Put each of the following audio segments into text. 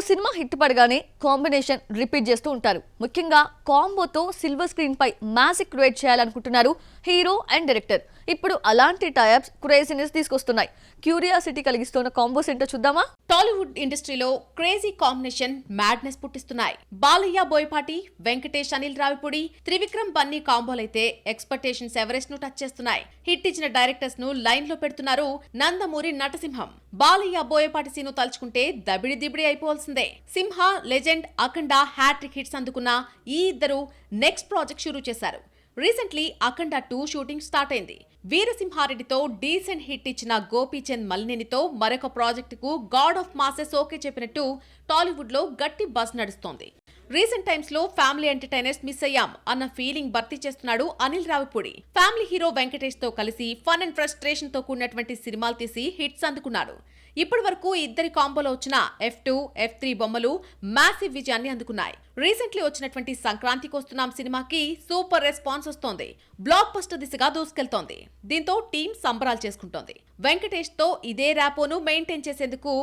Cinema hit పడగానే combination repeat చేస్తూ ఉంటారు. ముఖ్యంగా కాంబోతో సిల్వర్ స్క్రీన్ పై మ్యాజిక్ క్రియేట్ చేయాలనుకుంటున్నారు హీరో అండ్ డైరెక్టర్. ఇప్పుడు అలాంటి టైప్స్ క్రేజీనెస్ తీసుకొస్తున్నాయి. క్యూరియాసిటీ కలిగిస్తున్న కాంబోస్ ఏంటో చూద్దామా? టాలీవుడ్ ఇండస్ట్రీలో క్రేజీ కాంబినేషన్ మ్యాడ్నెస్ పుట్టిస్తున్నాయి. బాలయ్య బోయపాటి, వెంకటేష్ అనిల్ రావిపూడి, త్రివిక్రమ్ బన్నీ కాంబోలైతే ఎక్స్పెక్టేషన్స్ ఎవరెస్ట్ ను టచ్ చేస్తున్నాయి. హిట్ ఇచ్చిన డైరెక్టర్స్ ను లైన్ లో పెడుతున్నారు నందమూరి నటసింహం. బాలయ్య బోయపాటి సీను తలుచుకుంటే దబిడి దిబిడి అయిపోవాల్సిందే. Simha, Legend, Akhanda hat trick hits అందుకున్న ఈ ఇద్దరు నెక్స్ట్ ప్రాజెక్ట్ షురూ చేశారు. రీసెంట్లీ అఖండ 2 షూటింగ్ స్టార్ట్ అయింది. వీరసింహారెడ్డితో డీసెంట్ హిట్ ఇచ్చిన గోపీచంద్ మలినేనితో మరొక ప్రాజెక్టుకు గాడ్ ఆఫ్ మాసెస్ ఓకే చెప్పినట్టు టాలీవుడ్ లో గట్టి బజ్ నడుస్తోంది. రీసెంట్ టైమ్స్ లో ఫ్యామిలీ ఎంటర్టైనర్స్ మిస్ అయ్యాం అన్న ఫీలింగ్ భర్తీ చేస్తున్నాడు అనిల్ రావిపూడి. ఫ్యామిలీ హీరో వెంకటేష్ తో కలిసి ఫన్ అండ్ ఫ్రస్ట్రేషన్ తో కూడినటువంటి సినిమాలు తీసి హిట్స్ అందుకున్నాడు. ఇప్పటి వరకు ఇద్దరి కాంబోలో వచ్చిన F2, F3 బొమ్మలు మ్యాసివ్ విజయాన్ని అందుకున్నాయి. రీసెంట్లీ వచ్చినటువంటి సంక్రాంతికి వస్తున్నాం సినిమాకి సూపర్ రెస్పాన్స్ వస్తోంది. బ్లాక్ బస్టర్ దిశగా దూసుకెళ్తోంది. దీంతో టీం సంబరాలు చేసుకుంటోంది. వెంకటేష్ తో ఇదే ర్యాపోను మెయింటైన్ చేసేందుకు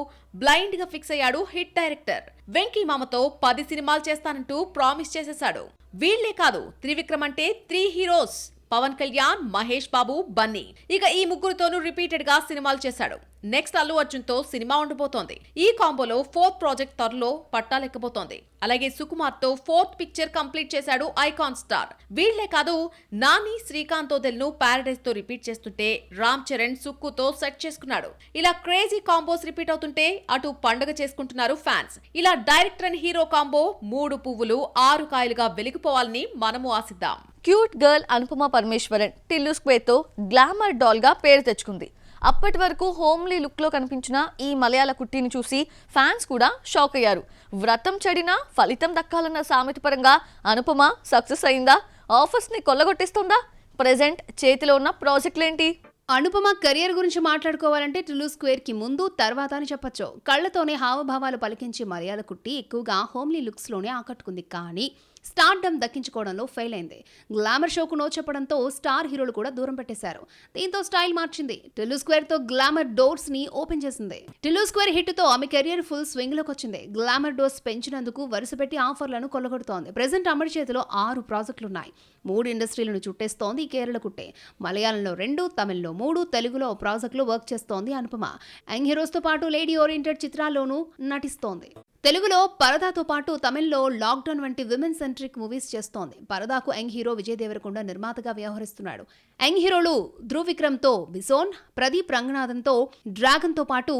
బ్లైండ్ గా ఫిక్స్ అయ్యాడు హిట్ డైరెక్టర్. వెంకీ మామతో 10 సినిమాలు చేస్తానంటూ ప్రామిస్ చేసేశాడు. వీళ్లే కాదు, త్రివిక్రమ్ అంటే 3 హీరోస్ పవన్ కళ్యాణ్, మహేష్ బాబు, బన్నీ. ఇక ఈ ముగ్గురుతోనూ రిపీటెడ్ గా సినిమాలు చేశాడు. నెక్స్ట్ అల్లు అర్జున్ తో సినిమా ఉండబోతోంది. ఈ కాంబోలో 4th ప్రాజెక్ట్ త్వరలో పట్టాలెక్కబోతోంది. అలాగే సుకుమార్ తో 4th పిక్చర్ కంప్లీట్ చేశాడు ఐకాన్ స్టార్. వీళ్లే కాదు, నాని, శ్రీకాంత్ ను పారడైజ్ తో రిపీట్ చేస్తుంటే రామ్ చరణ్ సుక్కుతో సెట్ చేసుకున్నాడు. ఇలా క్రేజీ కాంబోస్ రిపీట్ అవుతుంటే అటు పండుగ చేసుకుంటున్నారు ఫ్యాన్స్. ఇలా డైరెక్టర్ అండ్ హీరో కాంబో 3 పువ్వులు 6 కాయలుగా వెలిగిపోవాలని మనము ఆశిద్దాం. Cute girl Anupama Parameswaran Tillu square తో గ్లామర్ డాల్ గా పేరు తెచ్చుకుంది. అప్పటి వరకు హోమ్లీ లుక్ లో కనిపించిన ఈ మలయాళ కుట్టిని చూసి ఫ్యాన్స్ కూడా షాక్ అయ్యారు. వ్రతం చెడినా ఫలితం దక్కాలన్న సామెత పరంగా అనుపమ సక్సెస్ అయిందా? ఆఫర్స్ ని కొల్లగొట్టిస్తుందా? ప్రెజెంట్ చేతిలో ఉన్న ప్రాజెక్టులేంటి? అనుపమ కెరియర్ గురించి మాట్లాడుకోవాలంటే టిల్లు స్క్వేర్ కి ముందు తర్వాత అని చెప్పొచ్చు. కళ్లతోనే హావభావాలు పలికించి మలయాళ కుట్టి ఎక్కువగా హోమ్లీ లుక్స్ లోనే ఆకట్టుకుంది. కానీ స్టార్డమ్ దక్కించుకోవడంలో ఫెయిల్ అయింది. గ్లామర్ షోకు నో చెప్పడంతో స్టార్ హీరోలు కూడా దూరం పెట్టేశారు. దీంతో స్టైల్ మార్చింది. టిల్లు స్క్వేర్ తో గ్లామర్ డోర్స్ ని ఓపెన్ చేసింది. టిల్లు స్క్వేర్ హిట్ తో ఆమె కెరియర్ ఫుల్ స్వింగ్ లోకి వచ్చింది. గ్లామర్ డోర్స్ పెంచినందుకు వరుసపెట్టి ఆఫర్లను కొల్లగొడుతోంది. ప్రెజెంట్ అమరి చేతిలో 6 ప్రాజెక్టులున్నాయి. 3 ఇండస్ట్రీలను చుట్టేస్తోంది ఈ కేరళ కుట్టే. మలయాళంలో 2, తమిళ్లో 3, తెలుగులో ప్రాజెక్టులు వర్క్ చేస్తోంది అనుపమ. యంగ్ హీరోస్ తో పాటు లేడీ ఓరియంటెడ్ చిత్రాల్లోనూ నటిస్తోంది. తెలుగులో పరదాతో పాటు తమిళ్లో లాక్డౌన్ వంటి విమెన్ సెంట్రిక్ మూవీస్ చేస్తోంది. పరదాకు యంగ్ హీరో విజయ్ దేవరకొండ నిర్మాతగా వ్యవహరిస్తున్నాడు. యంగ్ హీరోలు ధ్రువ్ విక్రమ్ తో బిసోన్, ప్రదీప్ రంగనాథన్ తో డ్రాగన్ తో పాటు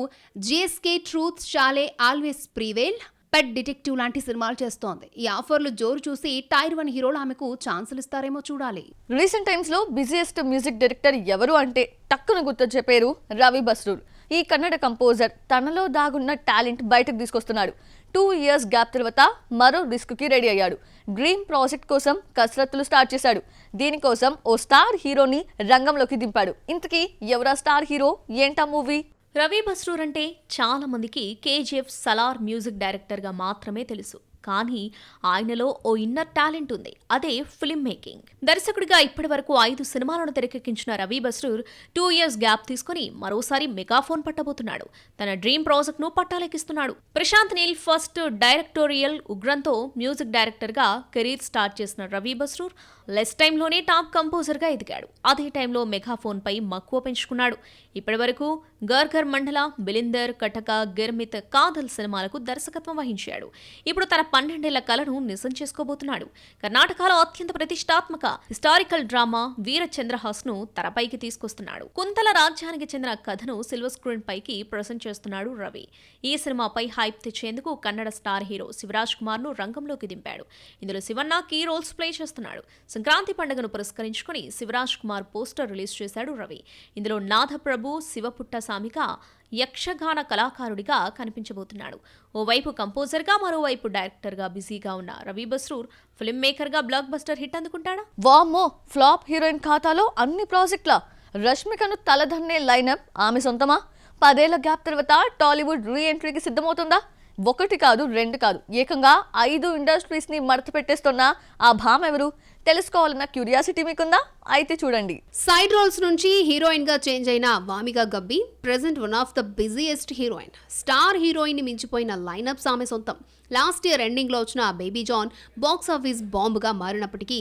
GSK ట్రూత్, షాలే, ఆల్వేస్ ప్రీవేల్, పెట్ డిటెక్టివ్ లాంటి సినిమాలు చేస్తోంది. ఈ ఆఫర్లు జోరు చూసి టైర్ 1 హీరోలు ఆమెకు ఛాన్సులు ఇస్తారేమో చూడాలి. రీసెంట్ టైమ్స్ లో బిజియెస్ట్ మ్యూజిక్ డైరెక్టర్ ఎవరు అంటే టక్కున గుర్తొచ్చే పేరు రవి బస్రూర్. ఈ కన్నడ కంపోజర్ తనలో దాగున్న టాలెంట్ బయటకు తీసుకొస్తున్నాడు. 2 ఇయర్స్ గ్యాప్ తర్వాత మరో రిస్క్ కి రెడీ అయ్యాడు. డ్రీమ్ ప్రాజెక్ట్ కోసం కసరత్తులు స్టార్ట్ చేశాడు. దీనికోసం ఓ స్టార్ హీరోని రంగంలోకి దింపాడు. ఇంతకీ ఎవరా స్టార్ హీరో, ఏంటా మూవీ? రవి బస్రూర్ అంటే చాలా మందికి KGF సలార్ మ్యూజిక్ డైరెక్టర్ గా మాత్రమే తెలుసు. కానీ ఆయనలో ఓ ఇన్నర్ టాలెంట్ ఉంది. అదే ఫిల్మ్ మేకింగ్. దర్శకుడిగా ఇప్పటి వరకు 5 సినిమాలను తెరకెక్కించిన రవి బస్రూర్ 2 ఇయర్స్ గ్యాప్ తీసుకుని మరోసారి మెగాఫోన్ పట్టబోతున్నాడు. తన డ్రీమ్ ప్రాజెక్ట్ ను పట్టాలెక్కిస్తున్నాడు. ప్రశాంత్ నీల్ ఫస్ట్ డైరెక్టోరియల్ ఉగ్రంతో మ్యూజిక్ డైరెక్టర్ గా కెరీర్ స్టార్ట్ చేసిన రవి బస్రూర్ లెస్ టైంలోనే టాప్ కంపోజర్ గా ఎదిగాడు. అదే టైంలో మెగాఫోన్ పై మక్కువ పెంచుకున్నాడు. ఇప్పటి వరకు గర్ఘర్ మండల, బిలిందర్, కటక, గిర్మిత్, కాదల్ సినిమాలకు దర్శకత్వం వహించాడు. ఇప్పుడు తన 12 ఏళ్ల కలను నిజం చేసుకోబోతున్నాడు. కర్ణాటకలో అత్యంత ప్రతిష్టాత్మక హిస్టారికల్ డ్రామా వీర చంద్రహాస్ ను తెరపైకి తీసుకొస్తున్నాడు. కుంతల రాజ్యానికి చెందిన కథను సిల్వర్ స్క్రీన్ పైకి ప్రెజెంట్ చేస్తున్నాడు రవి. ఈ సినిమాపై హైప్ తెచ్చేందుకు కన్నడ స్టార్ హీరో శివరాజ్ కుమార్ ను రంగంలోకి దింపాడు. ఇందులో శివన్న కీ రోల్స్ ప్లే చేస్తున్నాడు. సంక్రాంతి పండుగను పురస్కరించుకుని శివరాజ్ కుమార్ పోస్టర్ రిలీజ్ చేశాడు రవి. ఇందులో నాథప్రభు, శివపుట్ట సామిక యక్షగాన కళాకారుడిగా కనిపించబోతున్నాడు. ఓవైపు కంపోజర్గా, మరోవైపు డైరెక్టర్గా బిజీగా ఉన్న రవి బస్రూర్ ఫిల్మ్ మేకర్గా బ్లాక్ బస్టర్ హిట్ అందుకుంటాడా? వామ్మో, ఫ్లాప్ హీరోయిన్ ఖాతాలో అన్ని ప్రాజెక్టుల. రష్మికను తలదన్నే లైనప్ ఆమె సొంతమా? 10 ఏళ్ల గ్యాప్ తర్వాత టాలీవుడ్ రీ ఎంట్రీకి సిద్ధమవుతుందా? 1 కాదు 2 కాదు, ఏకంగా 5 ఇండస్ట్రీస్ ని మడత పెట్టేస్తున్న ఆ భామ ఎవరు? తెలుసుకోవాలన్న క్యూరియాసిటీ మీకుందా? అయితే చూడండి. సైడ్ రోల్స్ నుంచి హీరోయిన్ గా చేంజ్ అయిన Wamiqa Gabbi present one of the busiest heroine. Star heroine ని మించిపోయిన లైనప్స్ ఆమె సొంతం. లాస్ట్ ఇయర్ ఎండింగ్ లో వచ్చిన బేబీ జాన్ బాక్స్ ఆఫీస్ బాంబుగా మారినప్పటికీ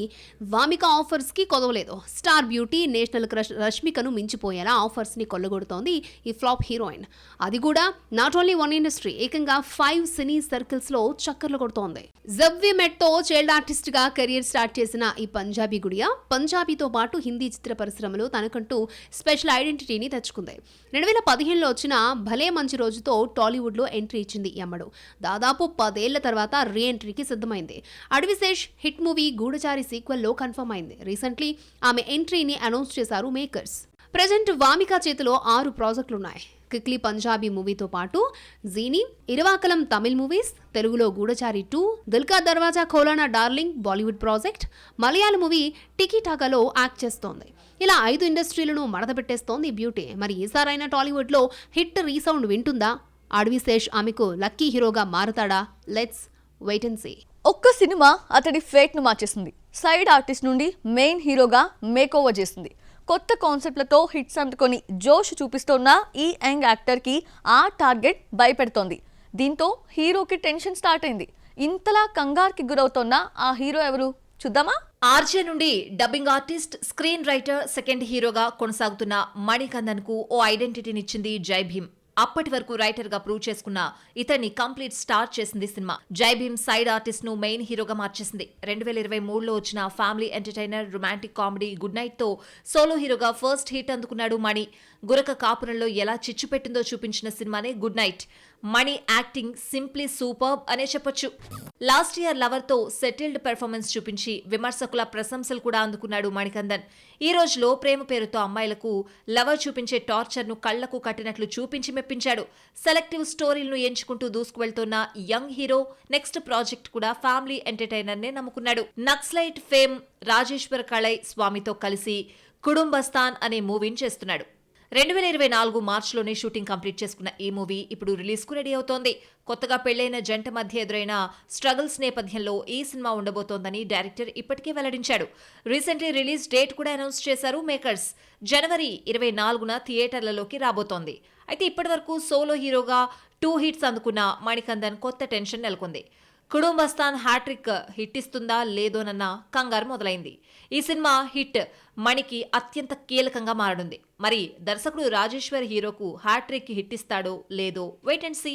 వామిక ఆఫర్స్ కి కొదవలేదు. స్టార్ బ్యూటీ, నేషనల్ క్రష్ రష్మికను మించిపోయేలా ఆఫర్స్ ని కొల్లగొడుతోంది ఈ ఫ్లాప్ హీరోయిన్. అది కూడా నాట్ ఓన్లీ వన్ ఇండస్ట్రీ, ఏకంగా 5 సినీ సర్కిల్స్ లో చక్కర్లు కొడుతోంది. జవ్వి మెట్ తో చైల్డ్ ఆర్టిస్ట్ గా కెరీర్ స్టార్ట్ చేసిన ఈ పంజాబీ గుడియా పంజాబీతో పాటు హిందీ చిత్ర పరిశ్రమలో తనకంటూ స్పెషల్ ఐడెంటిటీని తెచ్చుకుంది. 2015లో వచ్చిన భలే మంచి రోజుతో టాలీవుడ్ లో ఎంట్రీ ఇచ్చింది ఈ అమ్మడు. దాదాపు 10 ఏళ్ల తర్వాత రీ ఎంట్రీకి సిద్ధమైంది. అడవిశేష్ హిట్ మూవీ గూఢచారి సీక్వెల్ లో కన్ఫర్మ్ అయింది. రీసెంట్లీ ఆమె ఎంట్రీని అనౌన్స్ చేశారు మేకర్స్. ప్రెజెంట్ వామిక చేతిలో 6 ప్రాజెక్టులున్నాయి. కిక్లీ పంజాబీ మూవీతో పాటు జీనీ, ఇరవాకలం తమిళ్ మూవీస్, తెలుగులో గూఢచారి 2, దిల్కా దర్వాజా ఖోలానా డార్లింగ్ బాలీవుడ్ ప్రాజెక్ట్, మలయాళ మూవీ టికీటాకాలో యాక్ట్ చేస్తోంది. ఇలా 5 ఇండస్ట్రీలను మడతపెట్టేస్తోంది ఈ బ్యూటీ. మరి ఈసారైనా టాలీవుడ్ లో హిట్ రీసౌండ్ వింటుందా? అడవిశేష్ ఆమెకు లక్కీ హీరోగా మారతాడా? Let's wait and see. ఒక్క సినిమా అతడి ఫేట్ ను మార్చేసింది. సైడ్ ఆర్టిస్ట్ నుండి మెయిన్ హీరోగా మేక్ ఓవర్ చేసింది. కొత్త కాన్సెప్ట్లతో హిట్స్ అందుకొని జోష్ చూపిస్తోన్న ఈ యంగ్ యాక్టర్ కి ఆ టార్గెట్ భయపెడుతోంది. దీంతో హీరోకి టెన్షన్ స్టార్ట్ అయింది. ఇంతలా కంగారుకి గురవుతోన్న ఆ హీరో ఎవరు చూద్దామా? ఆర్జే నుండి dubbing artist, screen writer, second హీరోగా కొనసాగుతున్న మణికందన్ కు ఓ ఐడెంటిటీనిచ్చింది జై భీమ్. అప్పటి వరకు రైటర్ గా ప్రూవ్ చేసుకున్న ఇతన్ని కంప్లీట్ స్టార్ చేసింది సినిమా. జై భీమ్ సైడ్ ఆర్టిస్ట్ ను మెయిన్ హీరోగా మార్చేసింది. 2023లో వచ్చిన family entertainer romantic comedy good night తో సోలో హీరోగా ఫస్ట్ హిట్ అందుకున్నాడు మణి. గురక కాపురంలో ఎలా చిచ్చు పెట్టిందో చూపించిన సినిమానే గుడ్ నైట్. మణి యాక్టింగ్ సింప్లీ సూపర్బ్ అనే చెప్పొచ్చు. లాస్ట్ ఇయర్ లవర్ తో సెటిల్డ్ పెర్ఫార్మెన్స్ చూపించి విమర్శకుల ప్రశంసలు కూడా అందుకున్నాడు మణికందన్. ఈ రోజులో ప్రేమ పేరుతో అమ్మాయిలకు లవర్ చూపించే టార్చర్ ను కళ్లకు కట్టినట్లు చూపించి మెప్పించాడు. సెలెక్టివ్ స్టోరీలను ఎంచుకుంటూ దూసుకువెళ్తున్న యంగ్ హీరో నెక్స్ట్ ప్రాజెక్ట్ కూడా ఫ్యామిలీ ఎంటర్టైనర్ నే నమ్ముకున్నాడు. నక్సలైట్ ఫేమ్ రాజేశ్వర్ కళై స్వామితో కలిసి కుటుంబస్థాన్ అనే మూవీని చేస్తున్నాడు. 2024 మార్చిలోనే షూటింగ్ కంప్లీట్ చేసుకున్న ఈ మూవీ ఇప్పుడు రిలీజ్ కు రెడీ అవుతోంది. కొత్తగా పెళ్లైన జంట మధ్య ఎదురైన స్ట్రగుల్స్ నేపథ్యంలో ఈ సినిమా ఉండబోతోందని డైరెక్టర్ ఇప్పటికే వెల్లడించాడు. రీసెంట్లీ రిలీజ్ డేట్ కూడా అనౌన్స్ చేశారు మేకర్స్. జనవరి 24న థియేటర్లలోకి రాబోతోంది. అయితే ఇప్పటివరకు సోలో హీరోగా 2 హిట్స్ అందుకున్న మణికందన్ కొత్త టెన్షన్ నెలకొంది. కుటుంబస్థాన్ హ్యాట్రిక్ హిట్ ఇస్తుందా లేదోనన్న కంగారు మొదలైంది. ఈ సినిమా హిట్ మణికి అత్యంత కీలకంగా మారనుంది. మరి దర్శకుడు రాజేశ్వర్ హీరోకు హ్యాట్రిక్ హిట్ ఇస్తాడో లేదో వెయిట్ అండ్ సీ.